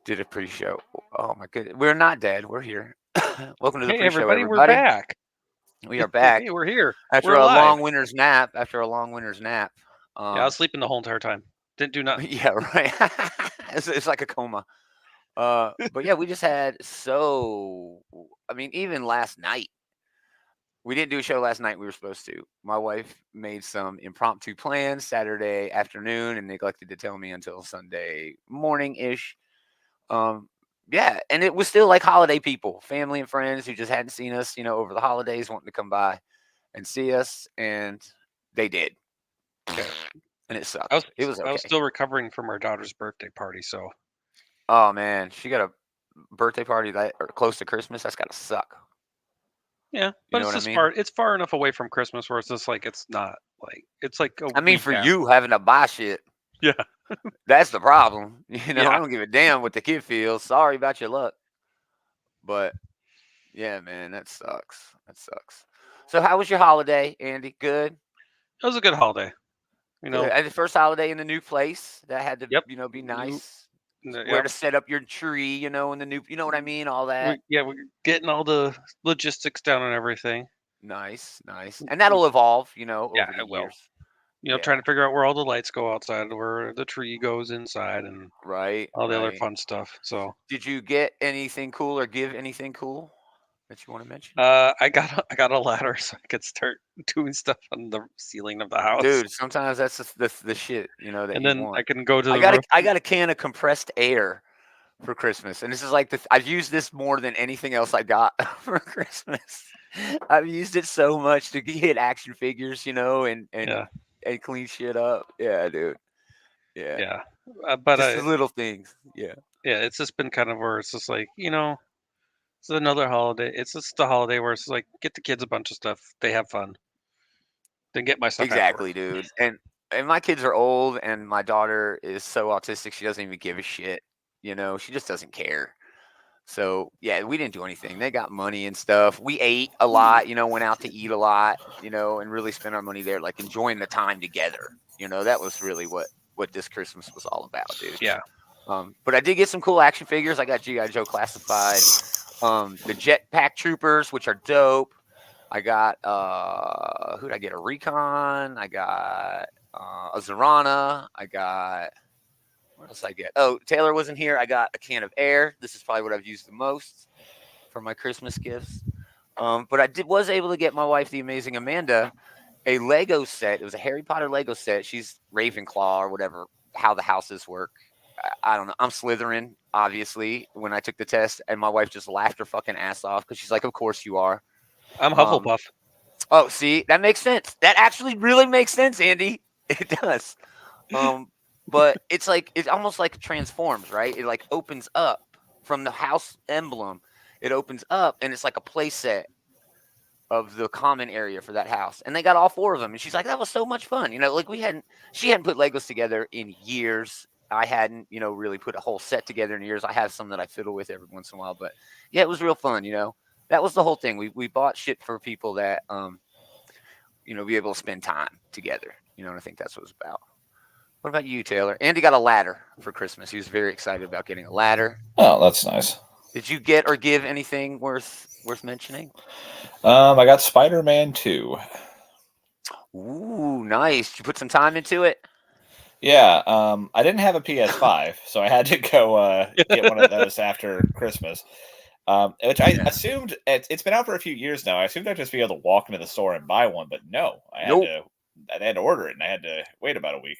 Did a pre-show. Oh my goodness. We're not dead. We're here. Welcome to the Hey, pre-show, everybody, we're everybody. back. We are back Hey, we're here. after We're a alive. long winter's nap. After a long winter's nap. Yeah, I was Um, sleeping the whole entire time. Didn't do nothing. yeah, right. It's like a coma. But yeah, we just had so. I mean, even last night, we didn't do a show last night. We were supposed to. My wife made some impromptu plans Saturday afternoon and neglected to tell me until Sunday morning ish. Um, yeah, and it was still like holiday people, family and friends who just hadn't seen us, over the holidays, wanting to come by and see us, and they did, Yeah, and it I was sucked. It was I was okay. still recovering from our daughter's birthday party, so Oh man, she got a birthday party that or close to Christmas. That's gotta suck. yeah. You But know it's what I just mean? far. It's far enough away from Christmas where it's just like it's not like it's like a I mean, week for after. you having to buy shit, Yeah, that's the problem. I yeah. don't give a damn what the kid feels. Sorry about your luck, but yeah, man, that sucks. That sucks. So, how was your holiday, Andy? Good. It was a good holiday. You Good. know. And the first holiday in the new place, that had to, Yep. be New. nice. Where Yep. to set up your tree, in the new, you know what I mean? All that. We're getting all the logistics down and everything. Nice, nice. And that'll evolve, Yeah, over the it will. years. Trying Yeah. to figure out where all the lights go outside, where the tree goes inside, and Right, all the other right. fun stuff. So, Did you get anything cool or give anything cool that you want to mention? I got a ladder so I could start doing stuff on the ceiling of the house, Dude, sometimes that's the shit, that and you then I want. can go to I the got a roof. I got a can of compressed air for Christmas, and this is like I've used this more than anything else I got for Christmas. I've used it so much to get action figures, and Yeah, clean shit up. Yeah, dude. Yeah, yeah. But just the little things. Yeah, yeah, it's just been kind of where it's just like it's another holiday. It's just a holiday where it's like get the kids a bunch of stuff, they have fun, then get my stuff afterward. exactly, dude. And my kids are old, and my daughter is so autistic she doesn't even give a shit. She just doesn't care. So yeah, we didn't do anything. They got money and stuff. We ate a lot, went out to eat a lot, and really spent our money there, like enjoying the time together. That was really what this Christmas was all about, dude. Yeah. But I did get some cool action figures. I got GI Joe Classified, the Jetpack Troopers, which are dope. I got who did I get? A Recon. I got a Zorana. I got what else I get? Oh, Taylor wasn't here. I got a can of air. This is probably what I've used the most for my Christmas gifts. But was able to get my wife, the amazing Amanda, a Lego set. It was a Harry Potter Lego set. She's Ravenclaw or whatever. How the houses work. I don't know. I'm Slytherin, obviously. When I took the test, and my wife just laughed her fucking ass off because she's like, "Of course you are." I'm Um, Hufflepuff. oh, see, that makes sense. That actually really makes sense, Andy. It does. Um, but it's almost like it transforms, right? It like opens up from the house emblem. It opens up and it's like a play set of the common area for that house. And they got all four of them. And she's like, that was so much fun. Like she hadn't put Legos together in years. I hadn't, really put a whole set together in years. I have some that I fiddle with every once in a while, but yeah, it was real fun. That was the whole thing. We bought shit for people that, be able to spend time together. And I think that's what it's about. What about you, Taylor? Andy got a ladder for Christmas. He was very excited about getting a ladder. Oh, that's nice. Did you get or give anything worth mentioning? I got Spider-Man 2. Ooh, nice. Did you put some time into it? Yeah, I didn't have a PS5, so I had to go get one of those after Christmas. Which I Yeah. assumed it's been out for a few years now. I assumed I'd just be able to walk into the store and buy one, but no, Nope. I had to order it, and I had to wait about a week.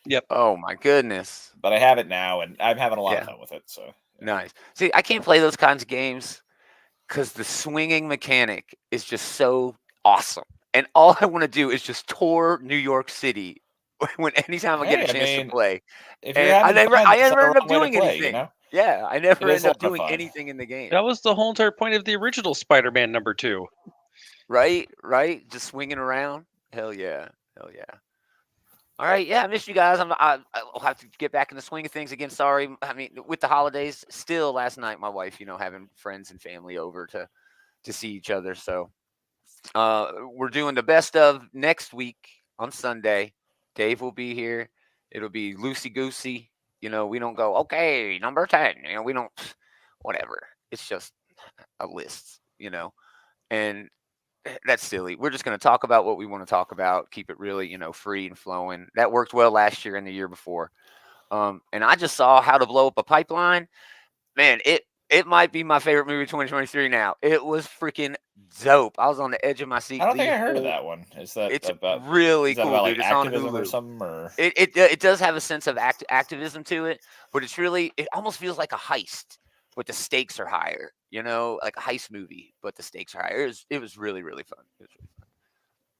Yep. Oh my goodness. But I have it now, and I'm having a lot of Yeah. fun with it. So yeah. Nice. See, I can't play those kinds of games because the swinging mechanic is just so awesome. And all I want to do is just tour New York City anytime I get a Hey, I chance to mean, play. if you're And I having never fun, I that's not never the end up wrong way to doing play. anything. Yeah, I It never is end a up lot of doing fun. anything in the game. That was the whole entire point of the original Spider-Man #2. Right? Right? Just swinging around. Hell yeah. Hell yeah. All right, yeah, I missed you guys. I'll have to get back in the swing of things again. Sorry, I mean, with the holidays, still last night, my wife, having friends and family over to see each other. So, we're doing the best of next week on Sunday. Dave will be here. It'll be loosey goosey. You know, we don't go, okay, number 10. You know, we don't, whatever. It's just a list, you know, and that's silly. We're just going to talk about what we want to talk about, keep it really, you know, free and flowing. That worked well last year and the year before. And I just saw How to Blow Up a Pipeline. Man, it might be my favorite movie 2023 now. It was freaking dope. I was on the edge of my seat. I don't think I heard of that one. Is that It's about really cool, about dude. like It's on activism or Hulu. something? Or It does have a sense of activism to it, but it almost feels like a heist, but the stakes are higher. You know, like a heist movie, but the stakes are higher. It was really, really fun. It was really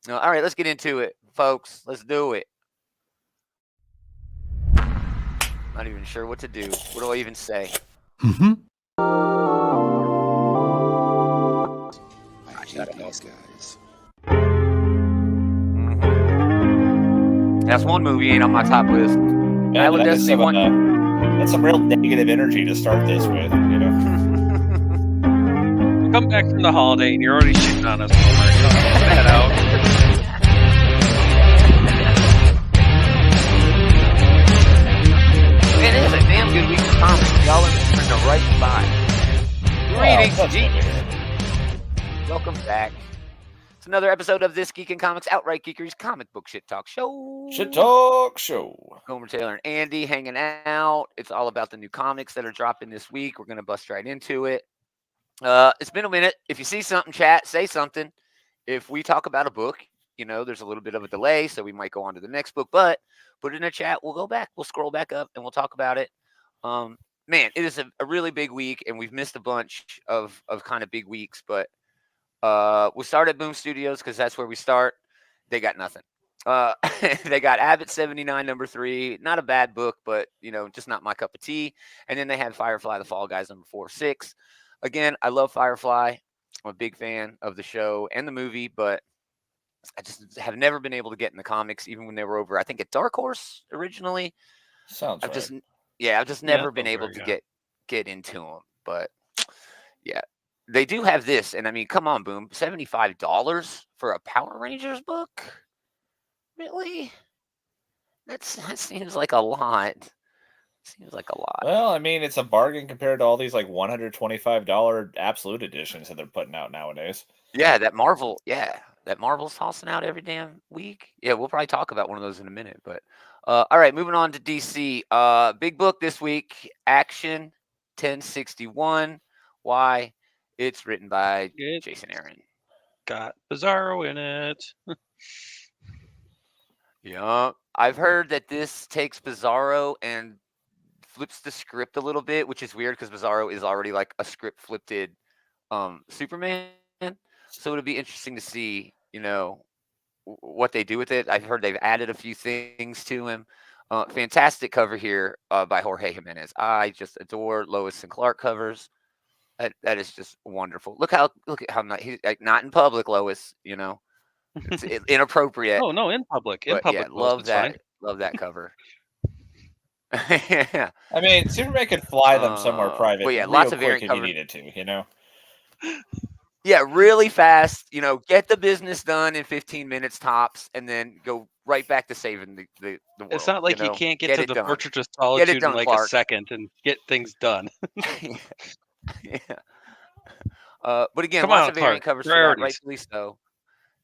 fun. All right, let's get into it, folks. Let's do it. Not even sure what to do. What do I even say? Mm-hmm. I hate these guys. That's one movie ain't on my top list. Man, Island that is Destiny some, 1. that's some real negative energy to start this with, you know. We come back from the holiday and you're already shitting on us. Head out. Man, it is a damn good week for comics. Y'all in the right spot. Greetings, that's geeks. good to hear. Welcome back. It's another episode of This Geek in Comics Outright Geekery's comic book shit talk show. Shit Talk Show. Gomer Taylor and Andy hanging out. It's all about the new comics that are dropping this week. We're going to bust right into it. It's been a minute. If you see something, chat, say something. If we talk about a book, you know, there's a little bit of a delay, so we might go on to the next book, but put it in a chat. We'll go back. We'll scroll back up and we'll talk about it. Man, it is a really big week, and we've missed a bunch of kind of big weeks, but we start at Boom Studios because that's where we start. They got nothing. They got Abbott 79 #3. Not a bad book, but, you know, just not my cup of tea. And then they had Firefly the Fall Guys #4-6. Again, I love Firefly. I'm a big fan of the show and the movie, but I just have never been able to get in the comics, even when they were over, I think, at Dark Horse originally. Sounds right. I've just never been able to get into them. But yeah, they do have this, and I mean, come on, Boom, $75 for a Power Rangers book? Really? That seems like a lot. Seems like a lot. Well, I mean, it's a bargain compared to all these like $125 absolute editions that they're putting out nowadays. Yeah, that Marvel's tossing out every damn week. Yeah, we'll probably talk about one of those in a minute. But all right, moving on to DC. Big book this week, Action 1061. Why? It's written by Jason Aaron. Got Bizarro in it. Yeah, I've heard that this takes Bizarro and flips the script a little bit, which is weird because Bizarro is already like a script flipped Superman. So it'll be interesting to see, you know, what they do with it. I've heard they've added a few things to him. Fantastic cover here by Jorge Jimenez. I just adore Lois and Clark covers. That is just wonderful. Look at how he's like, not in public, Lois. You know, it's inappropriate. Oh no, in public. But public. yeah, love that. Love that cover. Yeah. I mean, Superman could fly them somewhere private. But yeah, real lots of quick variant if covers. you needed to, you know. Yeah, really fast. You know, get the business done in 15 minutes tops, and then go right back to saving the world. It's not like you you know? can't get to the done. Fortress of Solitude done, in like Clark. a second and get things done. Yeah. But again, Come lots on, of variant Clark. covers for that, Priorities. rightfully so.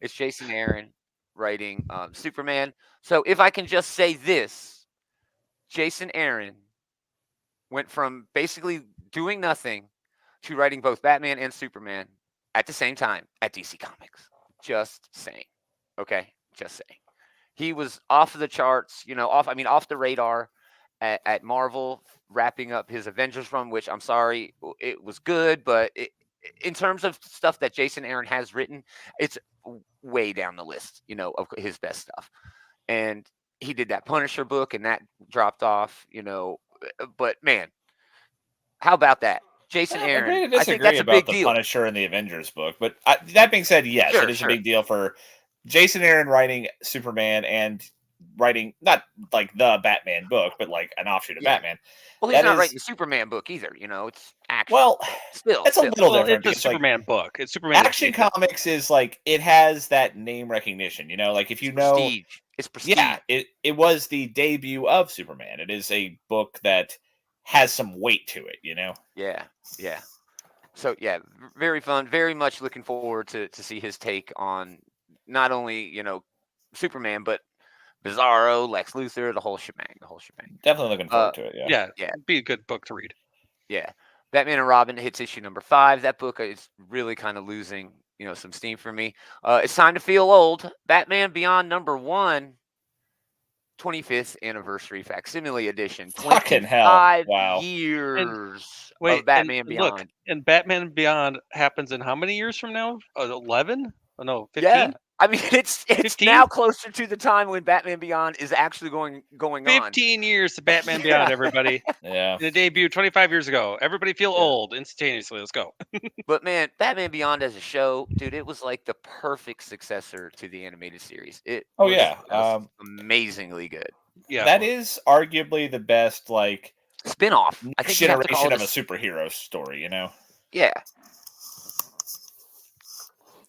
It's Jason Aaron writing Superman. So if I can just say this, Jason Aaron went from basically doing nothing to writing both Batman and Superman at the same time at DC Comics. Just saying. Okay? Just saying. He was off the charts, you know, off the radar at Marvel, wrapping up his Avengers run, which I'm sorry, it was good, but in terms of stuff that Jason Aaron has written, it's way down the list, you know, of his best stuff. And he did that Punisher book, and that dropped off, you know. But man, how about that? Jason Aaron, I think that's a big deal. Punisher and the Avengers book, but that being said, yes, it is a big deal for Jason Aaron writing Superman and writing not like the Batman book, but like an offshoot of Batman. Well, he's That not is- writing the Superman book either. It's action. Well, but still, it's a little Well, different it's a because like Superman book. It's Superman Action adjacent. Comics is like it has that name recognition. Like if you know, prestige. It's prestige. yeah, it was the debut of Superman. It is a book that has some weight to it. Yeah. So yeah, very fun. Very much looking forward to see his take on not only Superman, but Bizarro, Lex Luthor, the whole shebang. Definitely looking forward to it. Yeah, Yeah. it'd be a good book to read. Yeah. Batman and Robin hits issue number 5. That book is really kind of losing, some steam for me. It's time to feel old. Batman Beyond number 1, 25th anniversary facsimile edition. Fucking hell. 25 Wow. years Wait, of Batman and Beyond. look, and Batman Beyond happens in how many years from now? 11? Oh no, 15? Yeah. I mean, it's 15? now closer to the time when Batman Beyond is actually going on. 15 years to Batman Beyond, everybody. Yeah. The debut 25 years ago. Everybody feel old instantaneously. Let's go. But man, Batman Beyond as a show, dude, it was like the perfect successor to the animated series. It was amazingly good. Yeah, That is arguably the best like Spin-off. I next think you have to call generation it of a superhero story. Yeah.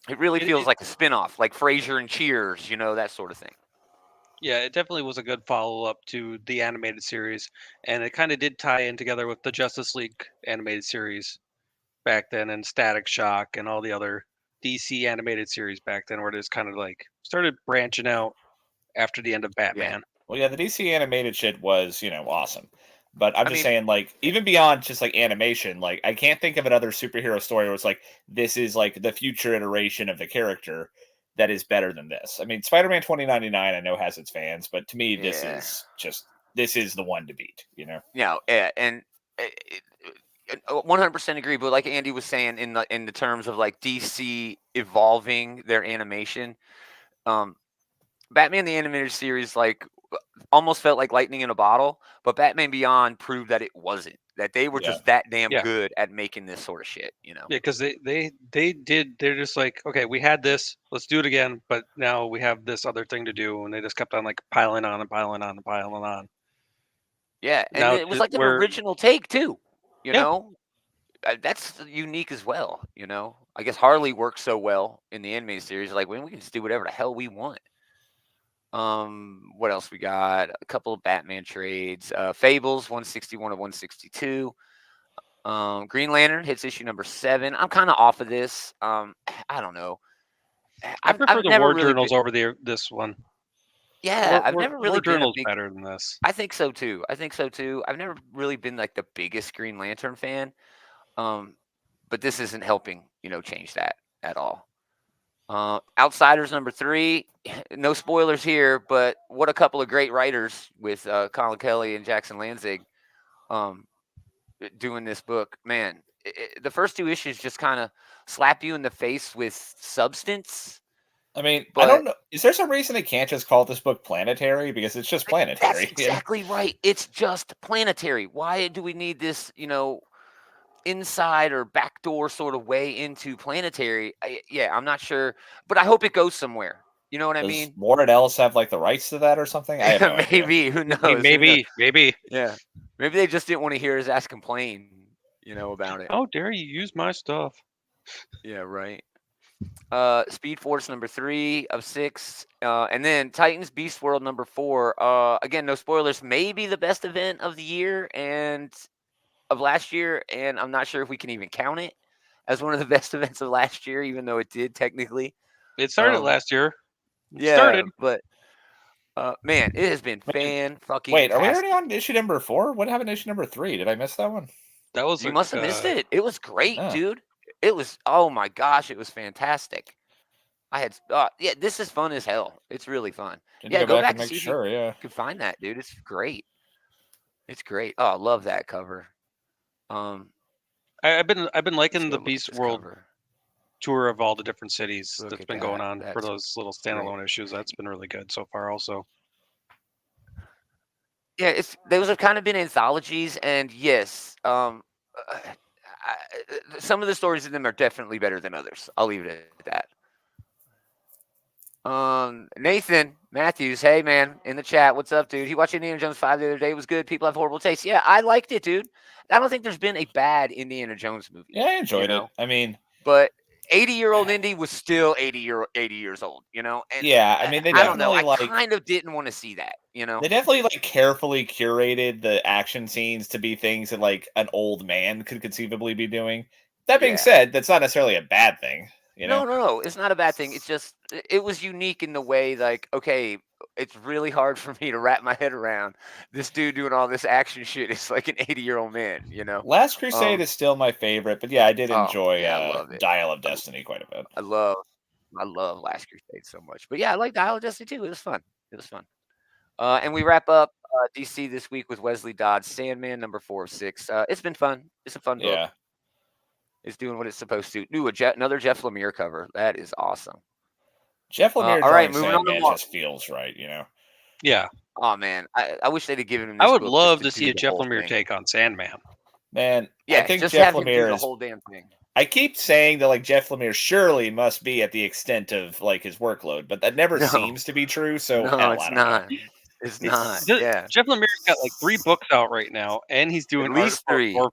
It really feels like a spin-off, like Frasier and Cheers, that sort of thing. Yeah, it definitely was a good follow-up to the animated series, and it kind of did tie in together with the Justice League animated series back then, and Static Shock, and all the other DC animated series back then, where it just kind of like started branching out after the end of Batman. Well, yeah, the DC animated shit was, awesome. But I'm just saying, like, even beyond just like animation, like I can't think of another superhero story where it's like this is like the future iteration of the character that is better than this. I mean, Spider-Man 2099 I know has its fans, but to me this is the one to beat, Yeah, and 100% agree. But like Andy was saying, in the terms of like DC evolving their animation, Batman the Animated Series like almost felt like lightning in a bottle, but Batman Beyond proved that it wasn't. That they were just that damn good at making this sort of shit, Yeah, because they're just like, okay, we had this, let's do it again, but now we have this other thing to do, and they just kept on like piling on and piling on and piling on. Yeah, and Now it was like an original take too, That's unique as well, I guess Harley works so well in the animated series, like when we can just do whatever the hell we want. What else we got? A couple of Batman trades. Fables 161 of 162. Green Lantern hits issue number 7. I'm kind of off of this. I don't know. I prefer the War really Journals over this one. Yeah, I've never really War been Journals better than this. I think so too. I've never really been like the biggest Green Lantern fan. But this isn't helping, change that at all. Outsiders number 3. No spoilers here, but what a couple of great writers with Colin Kelly and Jackson Lanzig doing this book. Man, the first 2 issues just kind of slap you in the face with substance. I mean, I don't know. Is there some reason they can't just call this book Planetary? Because it's just planetary. That's exactly right. It's just planetary. Why do we need this, inside or backdoor sort of way into planetary? I'm not sure, but I hope it goes somewhere. You know what I mean? Warren Ellis have like the rights to that or something? I have no maybe. idea. Who knows? Maybe. Yeah. Maybe they just didn't want to hear his ass complain, about it. How dare you use my stuff? Yeah, right. Speed Force number 3 of 6. And then Titans Beast World number 4. Again, no spoilers. Maybe the best event of the year and of last year, and I'm not sure if we can even count it as one of the best events of last year, even though it did technically. It started last year. But man, it has been fan-fucking-tastic. Wait, are we already on issue number 4? What happened to issue number 3? Did I miss that one? That was you must have missed it. It was great, dude. It was, oh my gosh, it was fantastic. This is fun as hell. It's really fun. Go back and see if you can find that, dude. It's great. It's great. Oh, I love that cover. I've been liking the Beast World tour of all the different cities that's been going on for those little standalone issues. That's been really good so far, also. Yeah, those have kind of been anthologies, and yes, some of the stories in them are definitely better than others. I'll leave it at that. Nathan Matthews, hey man, in the chat, what's up, dude? He watched Indiana Jones 5 the other day. It was good. People have horrible taste. Yeah, I liked it, dude. I don't think there's been a bad Indiana Jones movie. Yeah, I enjoyed it. I mean, but 80-year-old Indy was still 80 years old, And yeah, I mean, they I don't know. definitely I kind of didn't want to see that, they definitely like carefully curated the action scenes to be things that like an old man could conceivably be doing. That being Yeah. said, that's not necessarily a bad thing. No, it's not a bad thing. It's just it was unique in the way, like, okay, it's really hard for me to wrap my head around this dude doing all this action shit. It's like an 80-year-old man, Last Crusade is still my favorite, but yeah, I did enjoy I love it. Dial of Destiny quite a bit. I love Last Crusade so much. But yeah, I like Dial of Destiny too. It was fun. And we wrap up DC this week with Wesley Dodd's Sandman, number 4 of 6. It's been fun. It's a fun book. Yeah. It's doing what it's supposed to. Ooh, another Jeff Lemire cover. That is awesome. Jeff Lemire all right, moving Sandman just feels right, Yeah. Oh man, I wish they'd have given him. I would love to see a Jeff Lemire take on Sandman. Man, yeah, I think just Jeff have him Lemire do the is whole damn thing. I keep saying that like Jeff Lemire surely must be at the extent of like his workload, but that never seems to be true. So no, it's not. It's not. Yeah, Jeff Lemire's got like 3 books out right now, and he's doing at least 3. Book.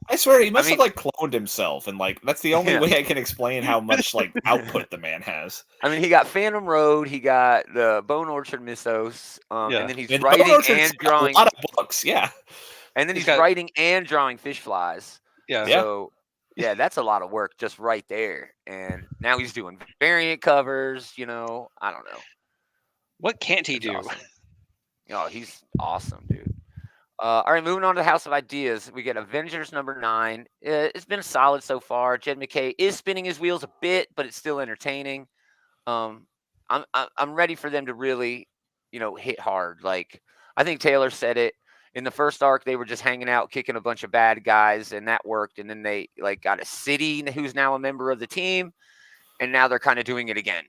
I swear he must have like cloned himself, and like that's the only way I can explain how much like output the man has. I mean, he got Phantom Road, he got the Bone Orchard Mythos, and then he's writing and drawing a lot of books. Yeah, and then he's writing and drawing Fish Flies. Yeah, so yeah, that's a lot of work just right there. And now he's doing variant covers. I don't know. What can't he do? Awesome. Oh, he's awesome, dude. All right, moving on to the House of Ideas. We get Avengers number 9. It's been solid so far. Jed McKay is spinning his wheels a bit, but it's still entertaining. I'm ready for them to really, hit hard. Like I think Taylor said it in the first arc. They were just hanging out, kicking a bunch of bad guys, and that worked. And then they like got a city who's now a member of the team, and now they're kind of doing it again.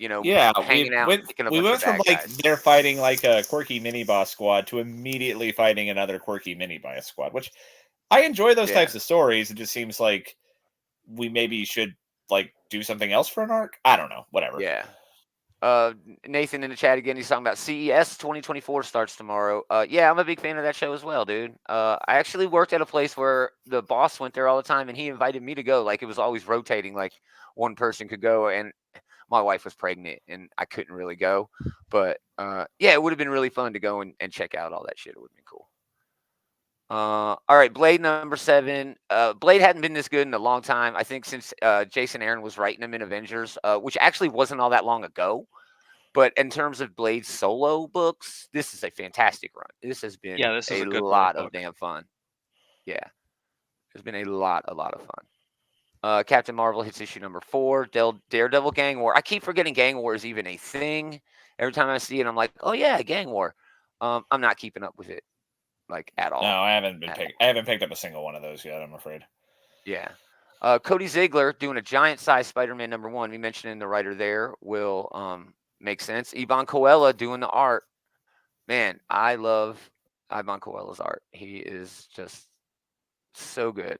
Hanging out. We went from like they're fighting like a quirky mini boss squad to immediately fighting another quirky mini boss squad, which I enjoy those types of stories. It just seems like we maybe should like do something else for an arc. I don't know. Whatever. Yeah. Nathan in the chat again. He's talking about CES 2024 starts tomorrow. Yeah, I'm a big fan of that show as well, dude. I actually worked at a place where the boss went there all the time, and he invited me to go. Like it was always rotating. Like one person could go, and my wife was pregnant and I couldn't really go, but yeah, it would have been really fun to go and check out all that shit. It would have been cool. All right, Blade number 7. Blade hadn't been this good in a long time. I think since Jason Aaron was writing him in Avengers, which actually wasn't all that long ago. But in terms of Blade's solo books, this is a fantastic run. This has been a lot of damn fun. Yeah, it's been a lot of fun. Captain Marvel hits issue number 4. Daredevil Gang War. I keep forgetting Gang War is even a thing. Every time I see it, I'm like, oh yeah, Gang War. I'm not keeping up with it like at all. No, I haven't picked up a single one of those yet, I'm afraid. Yeah. Cody Ziegler doing a giant size Spider-Man number 1. We mentioned in the writer there will make sense. Ivan Coella doing the art. Man, I love Ivan Coella's art. He is just so good.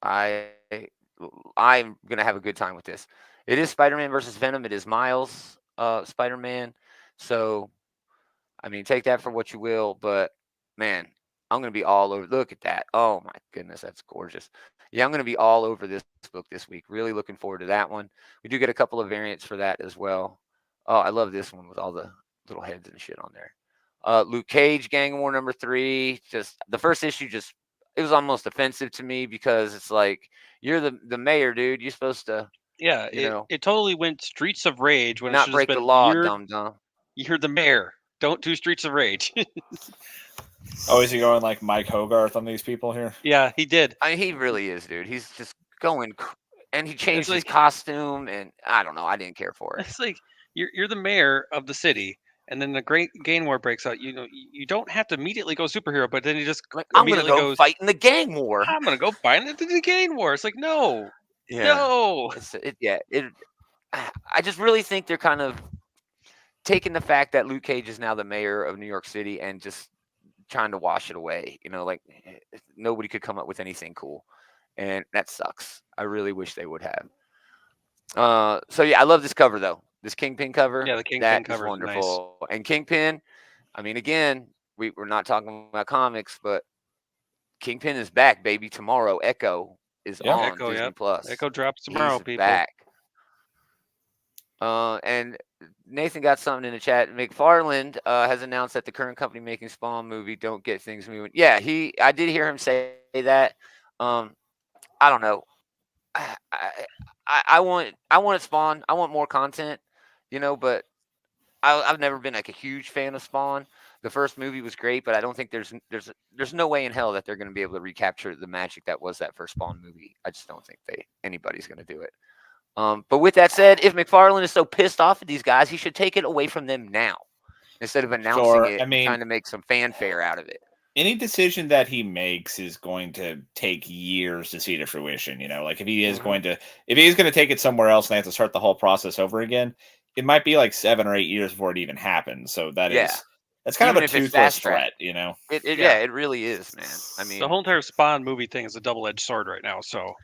I'm going to have a good time with this. It is Spider-Man versus Venom. It is Miles Spider-Man. So, I mean, take that for what you will. But, man, I'm going to be all over. Look at that. Oh, my goodness. That's gorgeous. Yeah, I'm going to be all over this book this week. Really looking forward to that one. We do get a couple of variants for that as well. Oh, I love this one with all the little heads and shit on there. Luke Cage, Gang War number 3. Just the first issue it was almost offensive to me because it's like, you're the mayor, dude. You're supposed to, it totally went Streets of Rage when not break the law, dumb. You're the mayor. Don't do Streets of Rage. Oh, is he going like Mike Hogarth on these people here? Yeah, he did. I mean, he really is, dude. He's just going, and he changed his costume, and I don't know. I didn't care for it. It's like you're the mayor of the city. And then the Great Gang War breaks out. You don't have to immediately go superhero, but then you just I'm gonna go fight in the gang war. I'm gonna go fight in the gang war. It's like no. I just really think they're kind of taking the fact that Luke Cage is now the mayor of New York City and just trying to wash it away. Like nobody could come up with anything cool, and that sucks. I really wish they would have. So yeah, I love this cover though. This Kingpin cover. Yeah, the Kingpin that is cover is nice. wonderful. And Kingpin, I mean, again, we're not talking about comics, but Kingpin is back, baby. Tomorrow, Echo is Yeah. on Echo, Disney yep. Plus. Echo drops tomorrow, He's people. back. And Nathan got something in the chat. McFarland has announced that the current company making Spawn movie don't get things moving. Yeah, I did hear him say that. I don't know. I want Spawn. I want more content, but I've never been like a huge fan of Spawn. The first movie was great, but I don't think there's no way in hell that they're going to be able to recapture the magic that was that first Spawn movie. I just don't think anybody's going to do it. But with that said, if McFarlane is so pissed off at these guys, he should take it away from them now instead of announcing it and trying to make some fanfare out of it. Any decision that he makes is going to take years to see to fruition. Like if he is going to take it somewhere else and they have to start the whole process over again, it might be like 7 or 8 years before it even happens. So that's kind Even of a toothless threat, It really is, man. I mean, the whole entire Spawn movie thing is a double-edged sword right now. So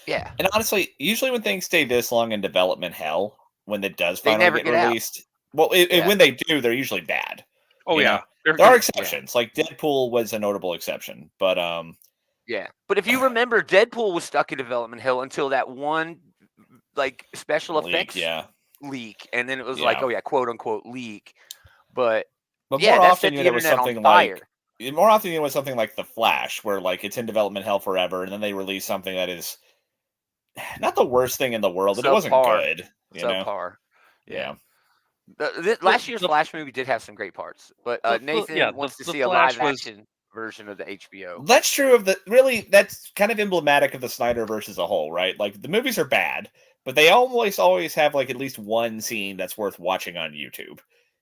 yeah. And honestly, usually when things stay this long in development hell, when it does They finally never get get out. released, well, when they do, they're usually bad. Oh yeah, there are exceptions. Like Deadpool was a notable exception, but yeah. But if you remember, Deadpool was stuck in development hell until that one like special effects leak, and then it was like, oh yeah, quote unquote leak. But more that often set the it was internet something on fire. More often it was something like The Flash, where like it's in development hell forever, and then they release something that is not the worst thing in the world, but it wasn't good. Subpar. Yeah. Last year's Flash movie did have some great parts, but Nathan wants to see a live action version of the HBO. That's true that's kind of emblematic of the Snyderverse as a whole, right? Like the movies are bad, but they always have like at least one scene that's worth watching on YouTube.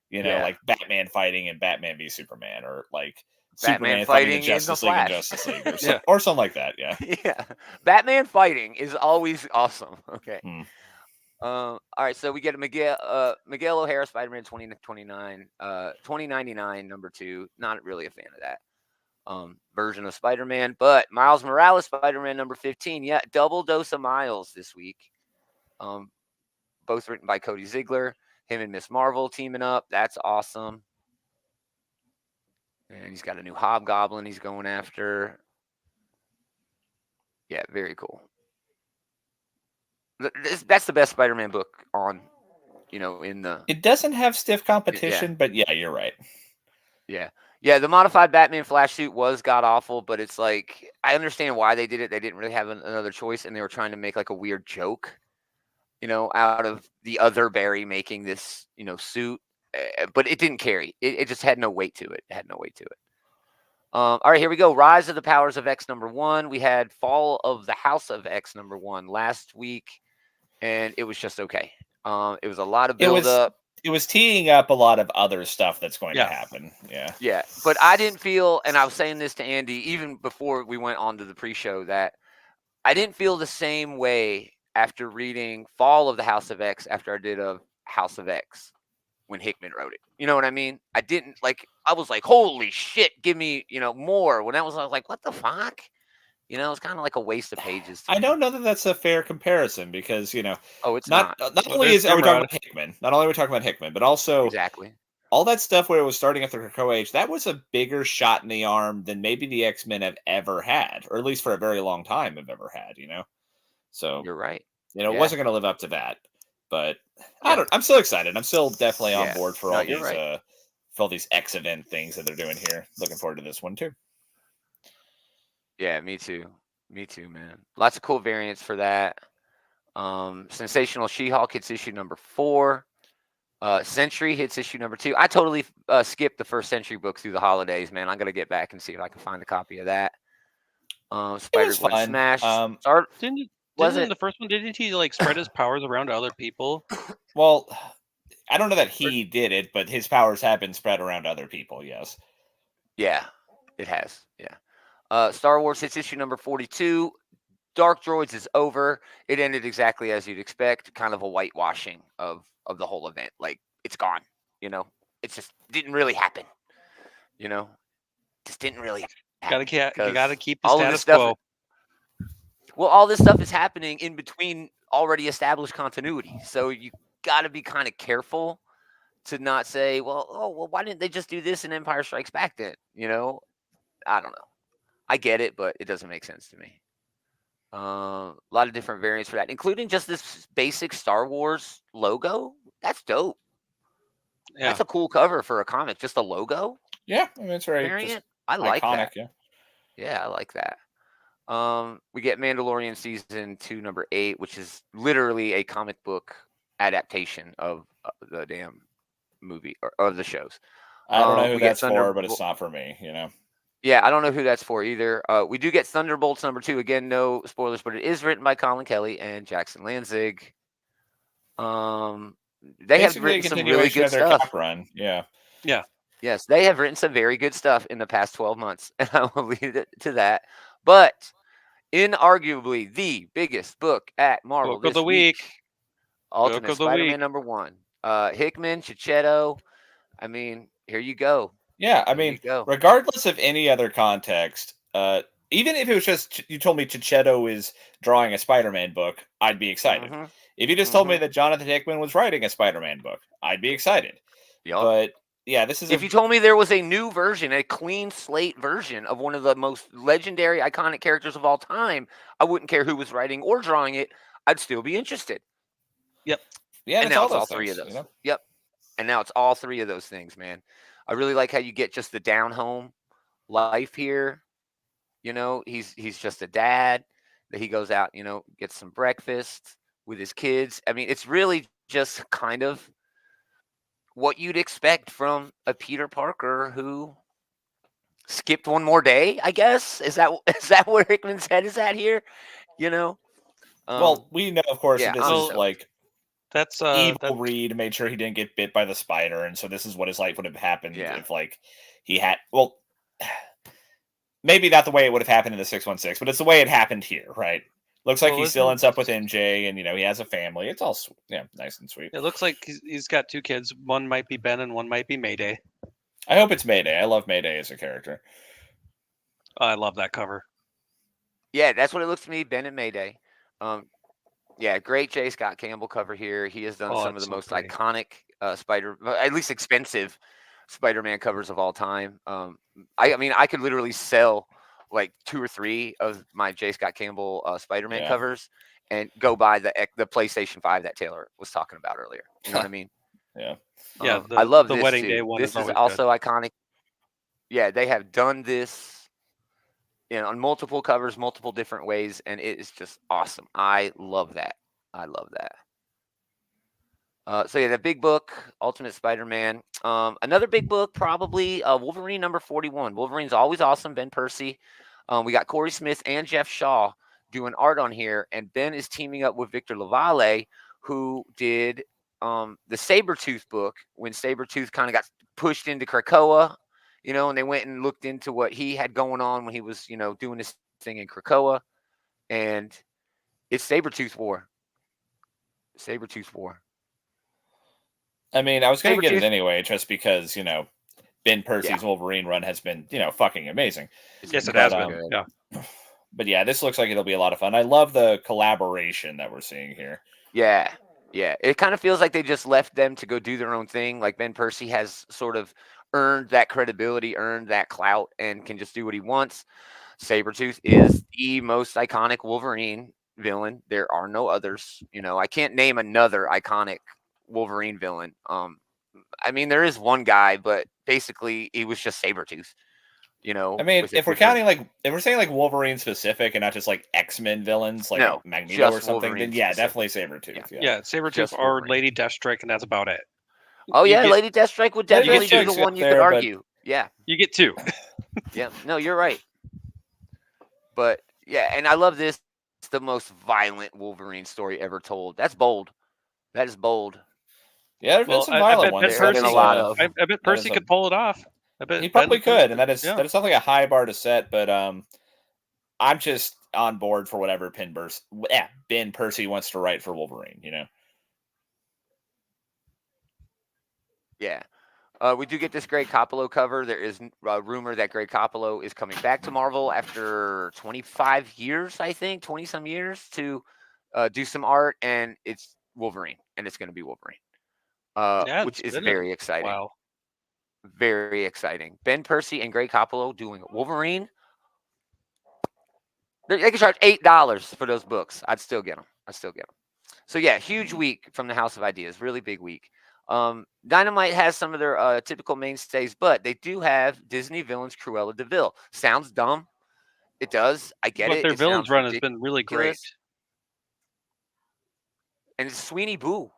Like Batman fighting in Batman v Superman, or like Batman Superman fighting in Justice League and Justice League, or something like that. Yeah. Yeah. Batman fighting is always awesome. Okay. All right, so we get a Miguel O'Hara Spider-Man 2099 number 2. Not really a fan of that version of Spider-Man, but Miles Morales Spider-Man number 15. Yeah, double dose of Miles this week. Both written by Cody Ziegler. Him and Miss Marvel teaming up. That's awesome. And he's got a new Hobgoblin he's going after. Yeah, very cool. That's the best Spider-Man book on, in the... It doesn't have stiff competition, but yeah, you're right. Yeah. Yeah, the modified Batman Flash suit was god-awful, but it's like, I understand why they did it. They didn't really have another choice, and they were trying to make like a weird joke, out of the other Barry making this, suit. But it didn't carry. It just had no weight to it. All right, here we go. Rise of the Powers of X number 1. We had Fall of the House of X number 1 last week, and it was just okay. It was a lot of build-up. It was teeing up a lot of other stuff that's going to happen. Yeah. Yeah, but I didn't feel, and I was saying this to Andy even before we went on to the pre-show, that I didn't feel the same way after reading Fall of the House of X after I did of House of X when Hickman wrote it. You know what I mean? I was like, holy shit, give me, more. When I was like, what the fuck? It's kind of like a waste of pages. I don't know that that's a fair comparison because, it's not only are we talking about Hickman, but also exactly all that stuff where it was starting at the Krakoa age, that was a bigger shot in the arm than maybe the X-Men have ever had, or at least for a very long time have ever had, So you're right. It wasn't going to live up to that. But I'm still excited. I'm still definitely on board for all these for all these X-event things that they're doing here. Looking forward to this one too. Yeah, me too, man. Lots of cool variants for that. Sensational She-Hulk hits issue number 4. Sentry hits issue number 2. I totally skipped the first Sentry book through the holidays, man. I'm gonna get back and see if I can find a copy of that. Spider-Gwen Smash. Didn't the first one? Didn't he like spread his powers around to other people? Well, I don't know that he did it, but his powers have been spread around to other people. Yes. Yeah, it has. Yeah. Star Wars hits issue number 42. Dark Droids is over. It ended exactly as you'd expect, kind of a whitewashing of the whole event. Like, it's gone, It just didn't really happen, Just didn't really happen. You gotta keep the status quo. Well, all this stuff is happening in between already established continuity. So you got to be kind of careful to not say, well, why didn't they just do this in Empire Strikes Back then? You know, I don't know. I get it, but it doesn't make sense to me. A lot of different variants for that, including just this basic Star Wars logo. That's dope. Yeah. That's a cool cover for a comic. Just a logo Yeah, I mean, it's very variant. I like iconic. that. Yeah. Yeah, I like that. We get Mandalorian season 2, number 8, which is literally a comic book adaptation of the damn movie or of the shows. I don't know who we get that's for, but it's not for me. You know. Yeah, I don't know who that's for either. We do get Thunderbolts number 2. Again, no spoilers, but it is written by Colin Kelly and Jackson Lanzig. They have Basically, written some really good of their stuff. Cap run. Yeah. Yeah. Yes, they have written some very good stuff in the past 12 months, and I will leave it to that. But inarguably the biggest book at Marvel Book this of the week. Ultimate Book of the Spider-Man week. number 1. Hickman, Chichetto. I mean, here you go. Yeah, I Here mean, you go. regardless of any other context, even if it was just you told me Chichetto is drawing a Spider-Man book, I'd be excited. Mhm. If you just told me that Jonathan Hickman was writing a Spider-Man book, I'd be excited. Yup. But yeah, this is If you told me there was a new version, a clean slate version of one of the most legendary, iconic characters of all time, I wouldn't care who was writing or drawing it. I'd still be interested. Yep. Yeah, And it's now all it's all those 3 of things, those. you know? Yep. And now it's all 3 of those things, man. I really like how you get just the down home life here. You know, he's just a dad that he goes out, you know, gets some breakfast with his kids. I mean, it's really just kind of what you'd expect from a Peter Parker who skipped one more day, I guess. Is that where Hickman's head is at here? You know? Well, we know, of course, yeah, that this I'm is stoked. like That's evil Reed made sure he didn't get bit by the spider, and so this is what his life would have happened if, like, he had. Well, maybe not the way it would have happened in the 616, but it's the way it happened here, right? Looks like he still ends up with MJ, and you know he has a family. It's all nice and sweet. It looks like he's got 2 kids. One might be Ben, and one might be Mayday. I hope it's Mayday. I love Mayday as a character. I love that cover. Yeah, that's what it looks to me. Ben and Mayday. Yeah, great J. Scott Campbell cover here. He has done some of the most iconic at least expensive Spider-Man covers of all time. I mean, I could literally sell like 2 or 3 of my J. Scott Campbell Spider-Man covers and go buy the PlayStation 5 that Taylor was talking about earlier. You know what I mean? Yeah. I love the this wedding too. day one. This is always also iconic. Yeah, they have done this, you know, on multiple covers, multiple different ways, and it is just awesome. I love that. I love that. So yeah, the big book, Ultimate Spider-Man. Another big book, probably Wolverine number 41. Wolverine's always awesome. Ben Percy. We got Corey Smith and Jeff Shaw doing art on here, and Ben is teaming up with Victor Lavalle, who did the Sabretooth book when Sabretooth kind of got pushed into Krakoa, you know, and they went and looked into what he had going on when he was, you know, doing this thing in Krakoa, and it's Sabretooth War. Sabretooth War. I mean, I was going to get it anyway, just because, you know, Ben Percy's Wolverine run has been, you know, fucking amazing. Yes, it has been. Yeah. But yeah, this looks like it'll be a lot of fun. I love the collaboration that we're seeing here. Yeah. Yeah. It kind of feels like they just left them to go do their own thing. Like Ben Percy has sort of earned that credibility, earned that clout, and can just do what he wants. Sabretooth is the most iconic Wolverine villain. There are no others. You know, I can't name another iconic Wolverine villain. I mean, there is one guy, but basically he was just Sabretooth. You know, I mean, if we're counting if we're saying like Wolverine specific and not just like X-Men villains like Magneto or something, then yeah, definitely Sabretooth. Yeah, Sabretooth or Lady Deathstrike, and that's about it. Oh yeah, Lady Deathstrike would definitely be the one you could argue. Yeah. You get 2. Yeah. No, you're right. But yeah, and I love this. It's the most violent Wolverine story ever told. That's bold. That is bold. Yeah, there's been some violent ones. There's been a lot of. I bet Percy could pull it off. I bet he probably could, and that is something like a high bar to set. But I'm just on board for whatever Ben Percy wants to write for Wolverine. You know. Yeah. We do get this Greg Capullo cover. There is a rumor that Greg Capullo is coming back to Marvel after 25 years, I think, 20-some years to do some art. And it's Wolverine, and it's going to be Wolverine, Yeah, which it's is been very exciting. wow. Very exciting. Ben Percy and Greg Capullo doing Wolverine. They can charge $8 for those books. I'd still get them. So yeah, huge week from the House of Ideas. Really big week. Dynamite has some of their typical mainstays, but they do have Disney villains Cruella de Vil. Sounds dumb. It does. I get But it. their It villains sounds run has been really great. ridiculous. And it's Sweeney Boo,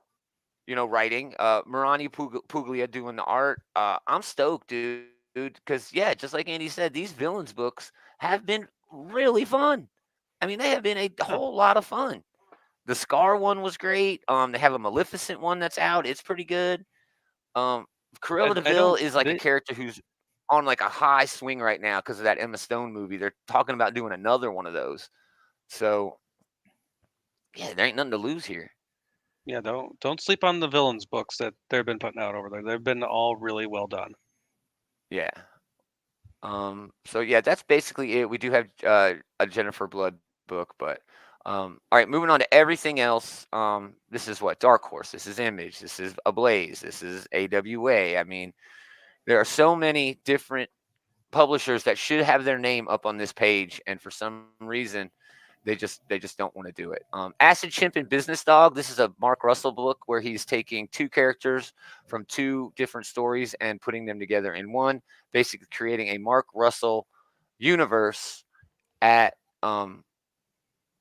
writing. Marani Puglia doing the art. I'm stoked, dude. Because yeah, just like Andy said, these villains books have been really fun. I mean, they have been a whole lot of fun. The Scar one was great. They have a Maleficent one that's out. It's pretty good. Cruella de I Vil don't. is like a character who's on like a high swing right now because of that Emma Stone movie. They're talking about doing another one of those. So yeah, there ain't nothing to lose here. Yeah, don't sleep on the villains books that they've been putting out over there. They've been all really well done. Yeah. So yeah, that's basically it. We do have a Jennifer Blood book, but all right, moving on to everything else. This is what Dark Horse. This is Image. This is Ablaze. This is AWA. I mean, there are so many different publishers that should have their name up on this page, and for some reason, they just don't want to do it. Acid Chimp and Business Dog. This is a Mark Russell book where he's taking two characters from two different stories and putting them together in one, basically creating a Mark Russell universe at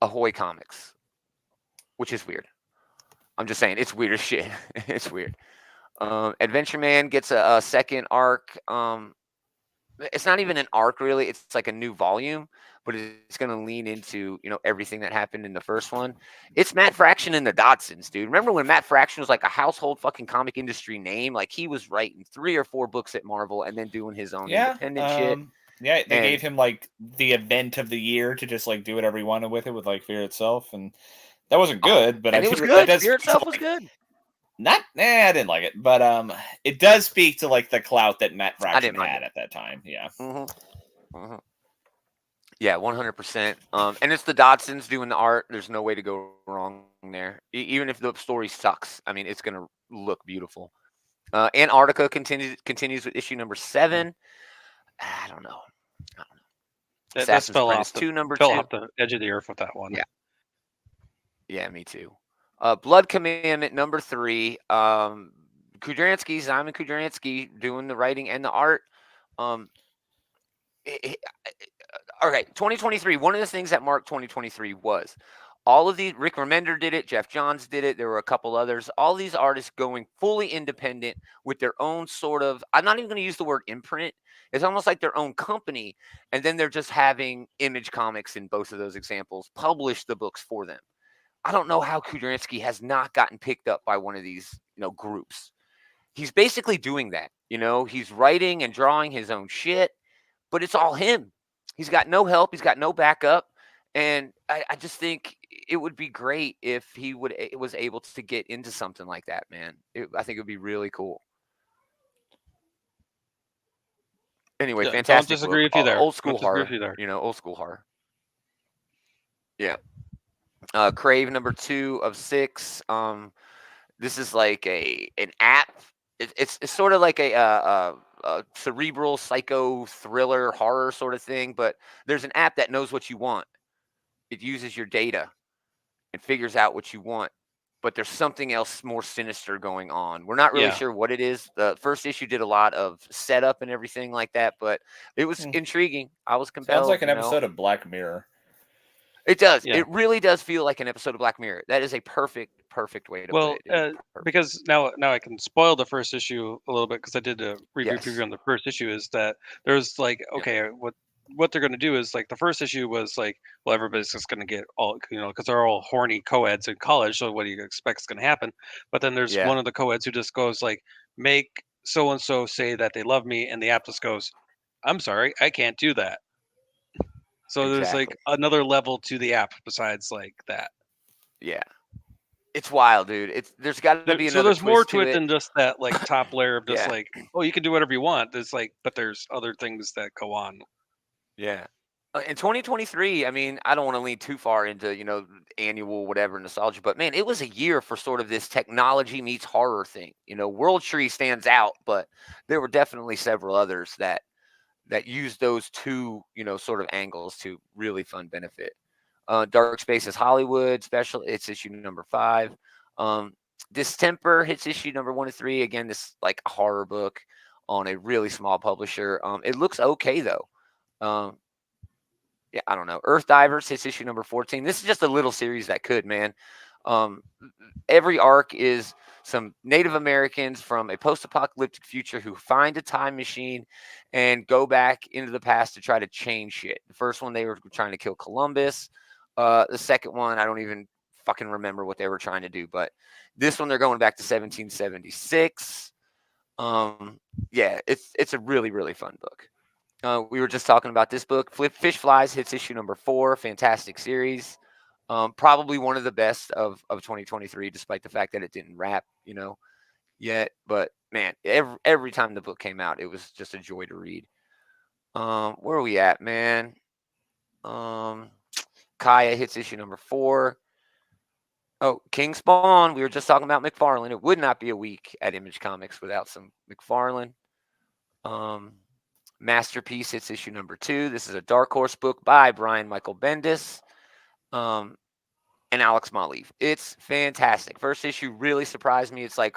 Ahoy Comics, which is weird. I'm just saying, it's weird as shit. It's weird. Adventure Man gets a second arc. It's not even an arc really. It's like a new volume, but it's going to lean into everything that happened in the first one. It's Matt Fraction and the Dodsons, dude. Remember when Matt Fraction was like a household fucking comic industry name? Like he was writing 3 or 4 books at Marvel and then doing his own independent shit. Yeah, they gave him like the event of the year to just like do whatever he wanted with it, with like Fear Itself, and that wasn't good. But it was good. Fear Itself was good. I didn't like it, but it does speak to like the clout that Matt Fraction had at that time. Yeah. Yeah, 100%. And it's the Dodsons doing the art. There's no way to go wrong there. Even if the story sucks, I mean, it's gonna look beautiful. Antarctica continues with issue number 7. I don't know. That fell off the edge of the earth with that one. Yeah, me too. Blood Commandment number 3. Simon Kudransky doing the writing and the art. Okay, 2023. One of the things that marked 2023 was all of these. Rick Remender did it. Jeff Johns did it. There were a couple others. All these artists going fully independent with their own sort of. I'm not even going to use the word imprint. It's almost like their own company, and then they're just having Image Comics in both of those examples publish the books for them. I don't know how Kudransky has not gotten picked up by one of these, groups. He's basically doing that. He's writing and drawing his own shit, but it's all him. He's got no help. He's got no backup. And I just think it would be great if he was able to get into something like that, man. I think it would be really cool. Anyway, fantastic. Don't disagree with you there. Old school horror. Old school horror. Yeah. Crave number 2 of 6. This is like an app. It's sort of like a cerebral psycho thriller horror sort of thing, but there's an app that knows what you want. It uses your data and figures out what you want, but there's something else more sinister going on. We're not really sure what it is. The first issue did a lot of setup and everything like that, but it was intriguing. I was compelled. Sounds like an episode of Black Mirror. It does. Yeah. It really does feel like an episode of Black Mirror. That is a perfect way to put it. Because now I can spoil the first issue a little bit because I did a review preview on the first issue. Is that there's like what they're going to do is like the first issue was like, well, everybody's just going to get all because they're all horny co-eds in college. So what do you expect is going to happen? But then there's one of the co-eds who just goes like, make so and so say that they love me, and the app just goes, I'm sorry, I can't do that. So there's like another level to the app besides like that. Yeah. It's wild, dude. There's got to be another. So there's more to it than just that like top layer of just like, oh, you can do whatever you want. There's like, but there's other things that go on. Yeah. In 2023, I mean, I don't want to lean too far into, annual whatever nostalgia, but man, it was a year for sort of this technology meets horror thing. World Tree stands out, but there were definitely several others that used those two, sort of angles to really fun benefit. Dark Spaces Hollywood special, it's issue number 5. Distemper hits issue number 1 to 3. Again, this like horror book on a really small publisher. It looks okay though. Yeah, I don't know. Earth Divers hits issue number 14. This is just a little series that could, man. Um, every arc is some Native Americans from a post-apocalyptic future who find a time machine and go back into the past to try to change shit. The first one, they were trying to kill Columbus. The second one, I don't even fucking remember what they were trying to do, but this one, they're going back to 1776. Yeah, it's a really, really fun book. We were just talking about this book. Fish Flies hits issue number 4. Fantastic series. Probably one of the best of 2023, despite the fact that it didn't wrap, yet. But man, every time the book came out, it was just a joy to read. Where are we at, man? Kaya hits issue number 4. Oh, King Spawn. We were just talking about McFarlane. It would not be a week at Image Comics without some McFarlane. Masterpiece hits issue number 2. This is a Dark Horse book by Brian Michael Bendis and Alex Maleev. It's fantastic. First issue really surprised me. It's like,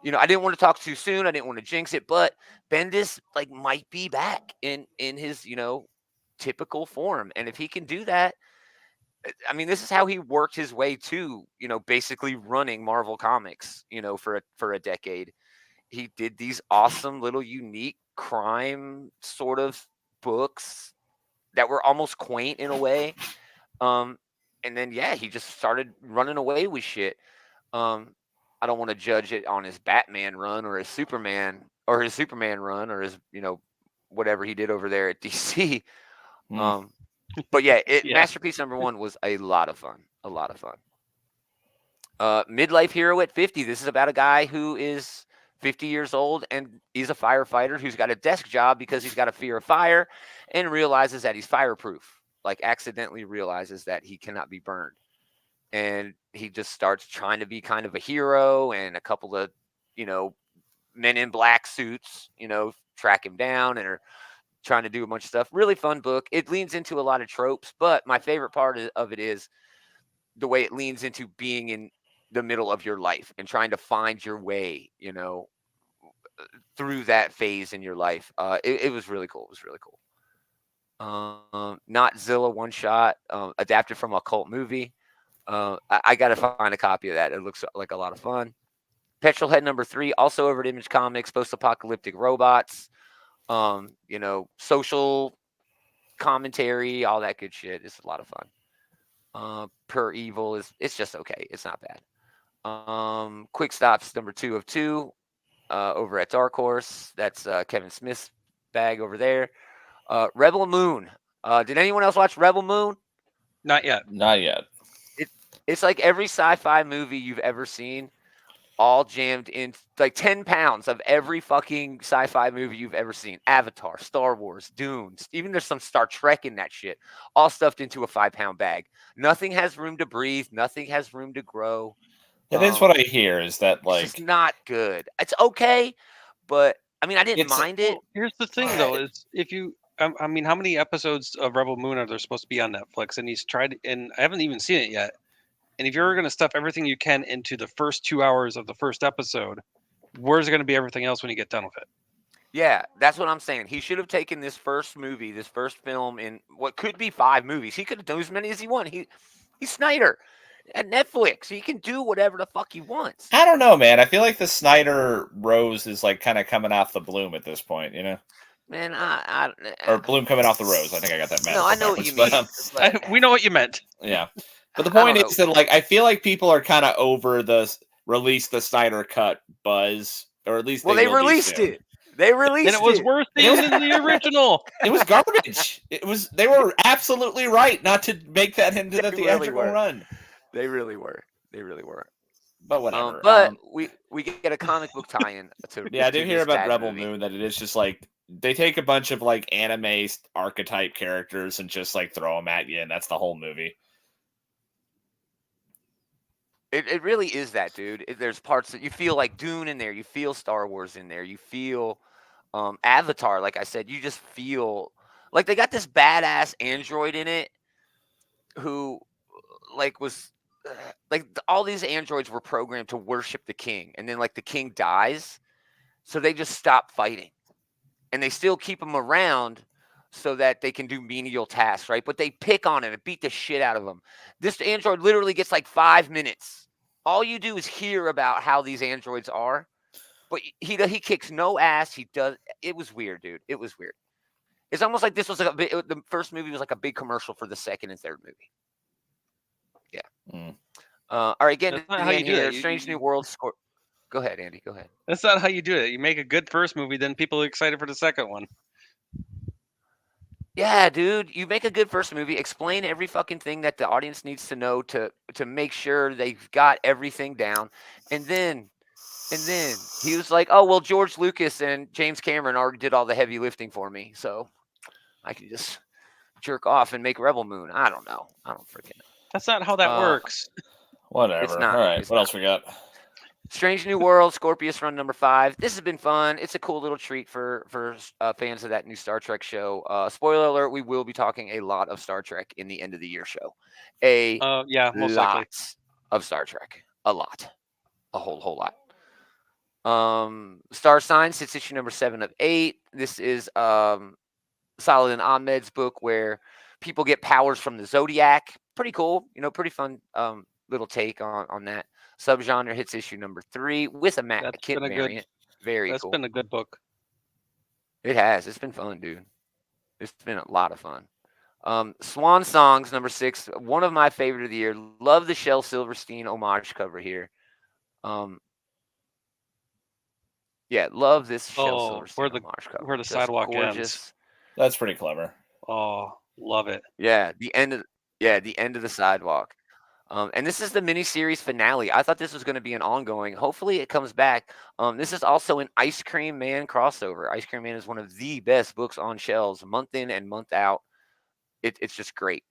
I didn't want to talk too soon. I didn't want to jinx it, but Bendis like might be back in his, typical form. And if he can do that, I mean, this is how he worked his way to, basically running Marvel Comics, for a decade. He did these awesome little unique crime sort of books that were almost quaint in a way. And then, yeah, he just started running away with shit. I don't want to judge it on his Batman run or his Superman run or his, whatever he did over there at DC. But yeah, Masterpiece number 1 was a lot of fun. A lot of fun. Midlife Hero at 50. This is about a guy who is 50 years old and he's a firefighter who's got a desk job because he's got a fear of fire and realizes that he's fireproof. Like accidentally realizes that he cannot be burned. And he just starts trying to be kind of a hero, and a couple of, men in black suits, track him down and are trying to do a bunch of stuff. Really fun book. It leans into a lot of tropes, but my favorite part of it is the way it leans into being in the middle of your life and trying to find your way, through that phase in your life. It was really cool. It was really cool. Not Zilla one shot, adapted from a cult movie. I got to find a copy of that. It looks like a lot of fun. Petrolhead number 3, also over at Image Comics, post-apocalyptic robots, social commentary, all that good shit. It's a lot of fun. Per Evil it's just okay. It's not bad. Quick Stops number 2 of 2, over at Dark Horse. That's Kevin Smith's bag over there. Rebel Moon. Did anyone else watch Rebel Moon? Not yet. Not yet. It's like every sci-fi movie you've ever seen, all jammed in, like 10 pounds of every fucking sci-fi movie you've ever seen. Avatar, Star Wars, Dune, even there's some Star Trek in that shit, all stuffed into a 5-pound bag. Nothing has room to breathe. Nothing has room to grow. That is what I hear, is that like it's not good. It's okay, but I mean, I didn't mind it. Here's the thing, though, is if you, I mean, how many episodes of Rebel Moon are there supposed to be on Netflix? And he's tried, and I haven't even seen it yet. And if you're going to stuff everything you can into the first 2 hours of the first episode, where's going to be everything else when you get done with it? Yeah, that's what I'm saying. He should have taken this first movie, this first film, in what could be 5 movies. He could have done as many as he wanted. He's Snyder at Netflix. He can do whatever the fuck he wants. I don't know, man. I feel like the Snyder rose is like kind of coming off the bloom at this point, Man, or bloom coming off the rose. I think I got that. No, I know what you mean. But, we know what you meant. Yeah. But the point is that, like, I feel like people are kind of over the release the Snyder cut buzz, or at least they released it. They released it, and it was worse than the original. It was garbage. They were absolutely right not to make that into the theatrical run. They really were. But whatever. But we get a comic book tie-in to Yeah, I do to hear this about bad Rebel movie. Moon that it is just like they take a bunch of like anime archetype characters and just like throw them at you, and that's the whole movie. It really is that, dude. There's parts that you feel like Dune in there. You feel Star Wars in there. You feel Avatar. Like I said, you just feel like they got this badass android in it who like was all these androids were programmed to worship the king, and then like the king dies, so they just stop fighting, and they still keep him around so that they can do menial tasks, right? But they pick on him and beat the shit out of him. This android literally gets like 5 minutes. All you do is hear about how these androids are, but he kicks no ass. He does. It was weird, dude. It was weird. It's almost like this was like the first movie was like a big commercial for the second and third movie. Yeah. All right, getting to That's not the how you end do here. it. Strange New Worlds score. Go ahead, Andy. Go ahead. That's not how you do it. You make a good first movie, then people are excited for the second one. Yeah, dude, you make a good first movie. Explain every fucking thing that the audience needs to know to make sure they've got everything down, and then he was like, "Oh well, George Lucas and James Cameron already did all the heavy lifting for me, so I can just jerk off and make Rebel Moon." I don't know. I don't freaking know. That's not how that works. Whatever. It's not. All right. It's What not. else we got? Strange New World, Scorpius Run number 5. This has been fun. It's a cool little treat for fans of that new Star Trek show. Spoiler alert: we will be talking a lot of Star Trek in the end of the year show. Yeah, most likely. Lots of Star Trek. A lot. A whole lot. Star Signs, it's issue number 7 of 8. This is Solid and Ahmed's book where people get powers from the Zodiac. Pretty cool. Pretty fun little take on that. Subgenre hits issue number 3 with a Matt Kit variant. Very That's cool. been a good book. It has. It's been fun, dude. It's been a lot of fun. Swan Songs number 6, one of my favorite of the year. Love the Shel Silverstein homage cover here. Yeah, love this Shel Silverstein homage cover. Where the sidewalk gorgeous. ends. That's pretty clever. Oh, love it. Yeah, the end of the sidewalk. And this is the miniseries finale. I thought this was going to be an ongoing. Hopefully, it comes back. This is also an Ice Cream Man crossover. Ice Cream Man is one of the best books on shelves, month in and month out. It's just great.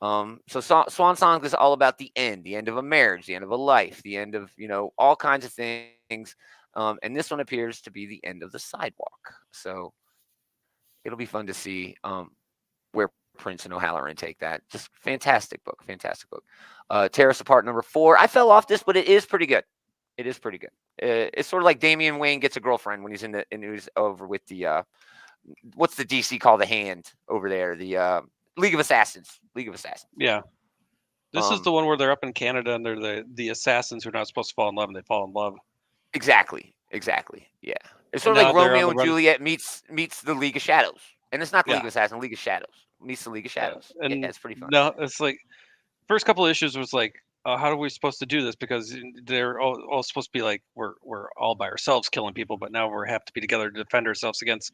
So Swan Song is all about the end of a marriage, the end of a life, the end of all kinds of things. And this one appears to be the end of the sidewalk. So it'll be fun to see where Prince and O'Halloran take that. Just fantastic book. Tear Us Apart number 4. I fell off this, but it is pretty good. It's sort of like Damian Wayne gets a girlfriend when he's he's over with the what's the DC call the Hand over there, the League of Assassins. Yeah. This is the one where they're up in Canada and they're the assassins who are not supposed to fall in love and they fall in love. Exactly. Yeah. It's sort of like Romeo and Juliet meets the League of Shadows. And it's not the League of Assassins, League of Shadows. Meets the League of Shadows. Yeah, and it's pretty fun. No, it's like first couple of issues was like, how are we supposed to do this? Because they're all supposed to be like we're all by ourselves killing people, but now we have to be together to defend ourselves against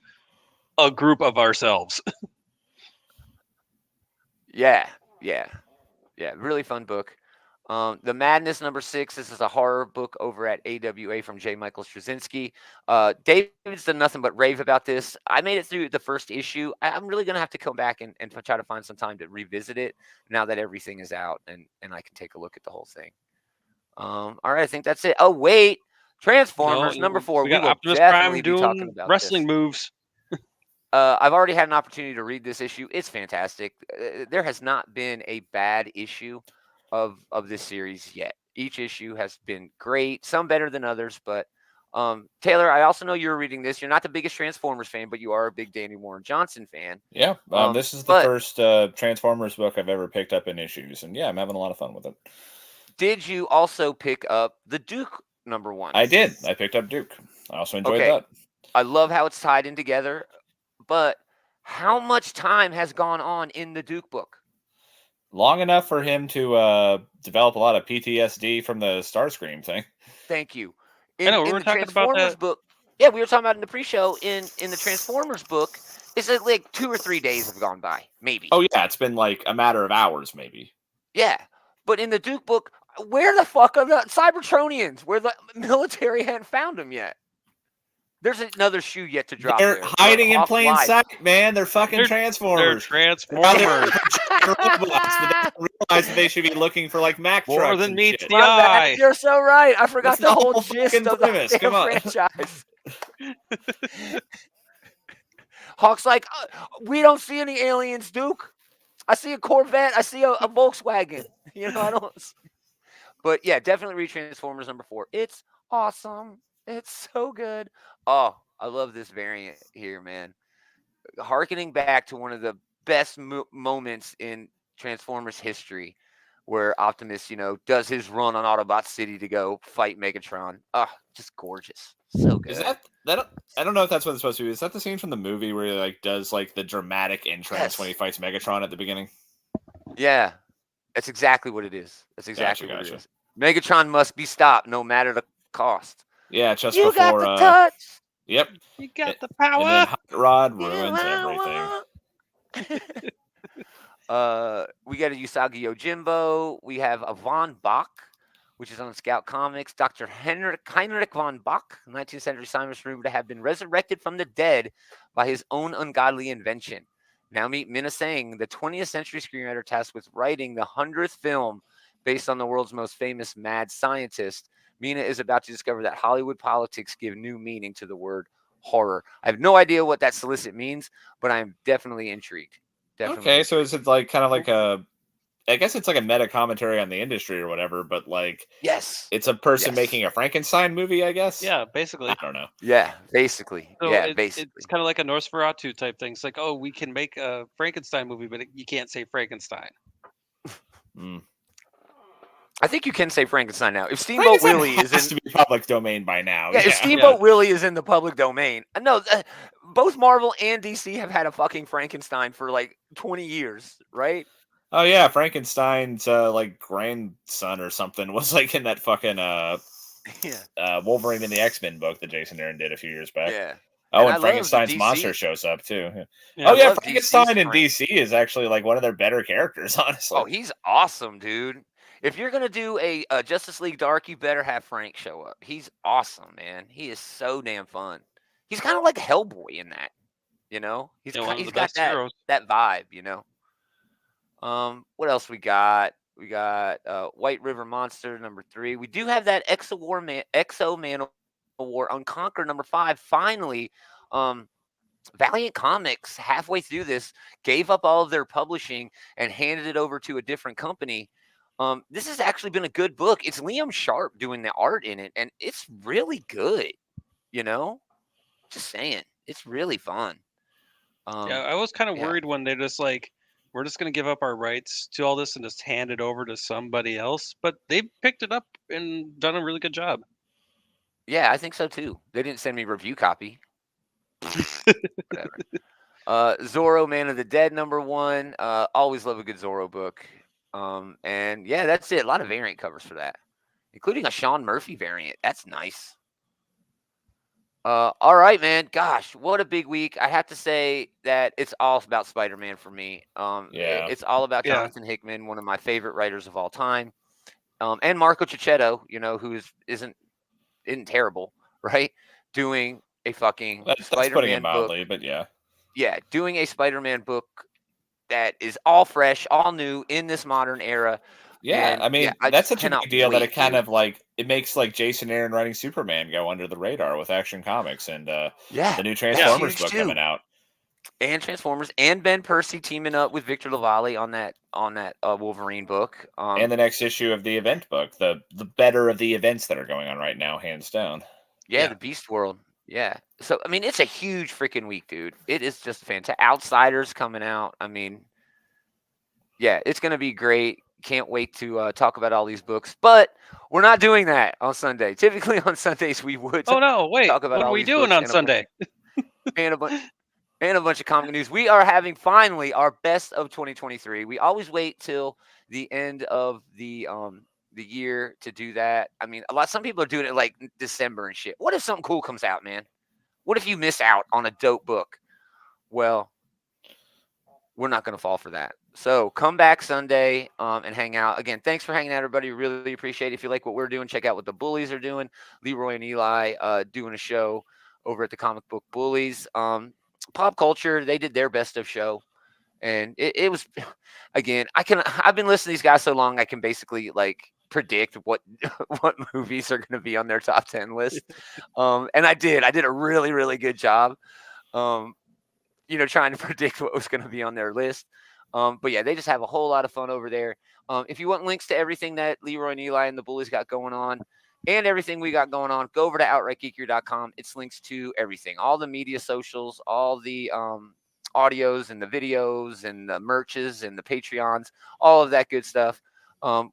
a group of ourselves. Yeah. Really fun book. The Madness number 6. This is a horror book over at AWA from J. Michael Straczynski. David's done nothing but rave about this. I made it through the first issue. I'm really going to have to come back and try to find some time to revisit it now that everything is out and I can take a look at the whole thing. All right, I think that's it. Oh, wait. Transformers number 4. We got Optimus Prime doing wrestling moves. I've already had an opportunity to read this issue. It's fantastic. There has not been a bad issue of this series yet. Each issue has been great, some better than others, but Taylor, I also know you're reading this. You're not the biggest Transformers fan, but you are a big Danny Warren Johnson fan. Yeah, this is the first Transformers book I've ever picked up in issues, and yeah, I'm having a lot of fun with it. Did you also pick up the Duke number 1? I did. I picked up Duke. I also enjoyed that. I love how it's tied in together, but how much time has gone on in the Duke book? Long enough for him to develop a lot of PTSD from the Starscream thing. Thank you. I know, we were talking about that book. Yeah, we were talking about in the pre-show. In the Transformers book, it's like 2 or 3 days have gone by, maybe. Oh yeah, it's been like a matter of hours, maybe. Yeah, but in the Duke book, where the fuck are the Cybertronians? Where the military hadn't found them yet. There's another shoe yet to drop. They're there. hiding in Hawk plain lied. sight, man. They're fucking They're Transformers. Transformers. They don't realize that they should be looking for like Mack More trucks than and meets shit. the eye. You're so right. I forgot That's the the whole whole gist fucking of the premise. damn Come on. franchise. Hawk's like, we don't see any aliens, Duke. I see a Corvette. I see a Volkswagen. You know, I don't. But yeah, definitely read Transformers number 4. It's awesome. It's so good. Oh, I love this variant here, man. Harkening back to one of the best moments in Transformers history, where Optimus, does his run on Autobot City to go fight Megatron. Just gorgeous. So good. Is that I don't know if that's what it's supposed to be. Is that the scene from the movie where he like does like the dramatic entrance when he fights Megatron at the beginning? Yeah. That's exactly what it is. That's exactly what Gotcha. it is. Megatron must be stopped no matter the cost. Yeah, just You before got the touch. Yep. You got the And then power. Hot Rod ruins everything. We got a Usagi Yojimbo. We have a Von Bach, which is on Scout Comics. Dr. Heinrich von Bach, 19th century scientist rumored to have been resurrected from the dead by his own ungodly invention. Now meet Mina Singh, the 20th century screenwriter tasked with writing the 100th film based on the world's most famous mad scientist. Mina is about to discover that Hollywood politics give new meaning to the word horror. I have no idea what that solicit means, but I am definitely intrigued. Okay, so is it like kind of like I guess it's like a meta commentary on the industry or whatever, but like yes, it's a person making a Frankenstein movie, I guess. Yeah, basically. I don't know. Yeah, basically. So basically. It's kind of like a Nosferatu type thing. It's like, oh, we can make a Frankenstein movie, but you can't say Frankenstein. I think you can say Frankenstein now. If Steamboat Willie is to be public domain by now. Yeah, if Steamboat Willie is in the public domain. No, both Marvel and DC have had a fucking Frankenstein for like 20 years, right? Oh yeah, Frankenstein's like grandson or something was like in that fucking Wolverine in the X-Men book that Jason Aaron did a few years back. Yeah. Oh, and Frankenstein's monster shows up too. Yeah, Frankenstein in DC is actually like one of their better characters, honestly. Oh, he's awesome, dude. If you're gonna do a Justice League Dark, you better have Frank show up. He's awesome, man. He is so damn fun. He's kind of like Hellboy in that, He's got that vibe, What else we got? We got White River Monster number 3. We do have that Exo Man War Unconquered number 5. Finally, Valiant Comics halfway through this gave up all of their publishing and handed it over to a different company. This has actually been a good book. It's Liam Sharp doing the art in it, and it's really good. Just saying, it's really fun. Yeah, I was kind of worried when they're just like, we're just going to give up our rights to all this and just hand it over to somebody else. But they picked it up and done a really good job. Yeah, I think so too. They didn't send me review copy. Whatever. Zorro, Man of the Dead, number 1. Always love a good Zorro book. And yeah, that's it. A lot of variant covers for that, including a Sean Murphy variant. That's nice. All right, man. Gosh, what a big week. I have to say that it's all about Spider-Man for me. It's all about Jonathan Hickman, one of my favorite writers of all time. And Marco Cicchetto, who isn't terrible, right? Doing a fucking Spider-Man book. But yeah. Yeah, doing a Spider-Man book that is all fresh, all new in this modern era. Yeah, I mean, that's such a big deal that it kind of like it makes like Jason Aaron writing Superman go under the radar with Action Comics and the new Transformers book coming out. And Transformers and Ben Percy teaming up with Victor LaValle on that Wolverine book. And the next issue of the event book, the better of the events that are going on right now, hands down. Yeah, the Beast World. Yeah. So, I mean, it's a huge freaking week, dude. It is just fantastic. Outsiders coming out. I mean, yeah, it's going to be great. Can't wait to talk about all these books. But we're not doing that on Sunday. Typically on Sundays, we would talk about what are we doing on Sunday? And a bunch of comic news. We are having finally our best of 2023. We always wait till the end of the year to do that. I mean, some people are doing it like December and shit. What if something cool comes out, man? What if you miss out on a dope book? Well, we're not going to fall for that. So come back Sunday and hang out. Again, thanks for hanging out, everybody. Really appreciate it. If you like what we're doing, check out what the Bullies are doing. Leroy and Eli doing a show over at the Comic Book Bullies. Pop Culture, they did their best of show. And it was, again, I've been listening to these guys so long, I can basically like predict what what movies are going to be on their top 10 list. And I did a really, really good job. Trying to predict what was going to be on their list. But yeah, they just have a whole lot of fun over there. If you want links to everything that Leroy and Eli and the Bullies got going on and everything we got going on, go over to outrightgeekier.com. It's links to everything, all the media socials, all the audios and the videos and the merches and the Patreons, all of that good stuff.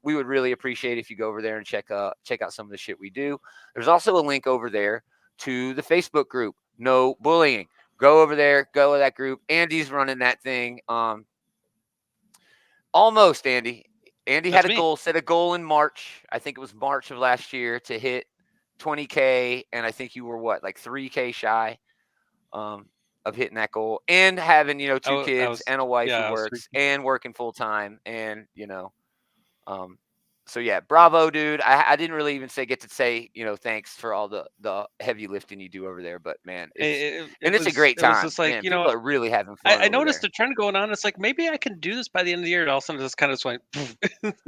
We would really appreciate if you go over there and check out some of the shit we do. There's also a link over there to the Facebook group, No Bullying. Go over there, go to that group. Andy's running that thing. Almost, Andy. Andy That's had a me. goal, set a goal in March. I think it was March of last year to hit 20K. And I think you were what, like 3K shy of hitting that goal and having, two kids and a wife who works and working full time. And, so yeah, bravo, dude. I didn't really even get to say, thanks for all the heavy lifting you do over there, but man, it's a great time. It was just like, man, people are really having fun. I noticed the trend going on. It's like, maybe I can do this by the end of the year. And all of a sudden, it just kind of went,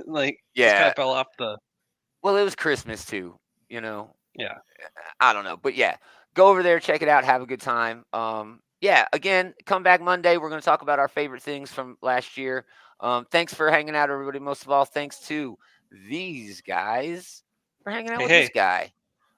like, just kind of fell off the. Well, it was Christmas too, Yeah. I don't know, but yeah, go over there, check it out, have a good time. Yeah, again, come back Monday. We're going to talk about our favorite things from last year. Thanks for hanging out, everybody. Most of all, thanks to these guys for hanging out with this guy.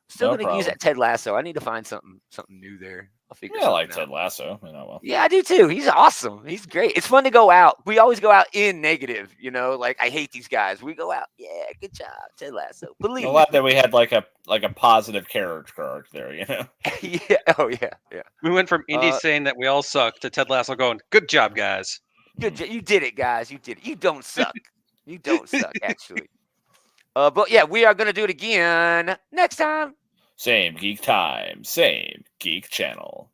Still going to use that Ted Lasso. I need to find something new there. I'll figure something out. I like Ted Lasso. Well. Yeah, I do too. He's awesome. He's great. It's fun to go out. We always go out in negative, like I hate these guys. We go out, yeah, good job, Ted Lasso. Believe a lot that we had like a positive character arc there, yeah. Oh yeah. We went from Indy saying that we all suck to Ted Lasso going, "Good job, guys. Good job. You did it, guys. You did it. You don't suck. You don't suck, actually." But yeah, we are gonna do it again next time. Same geek time, same geek channel.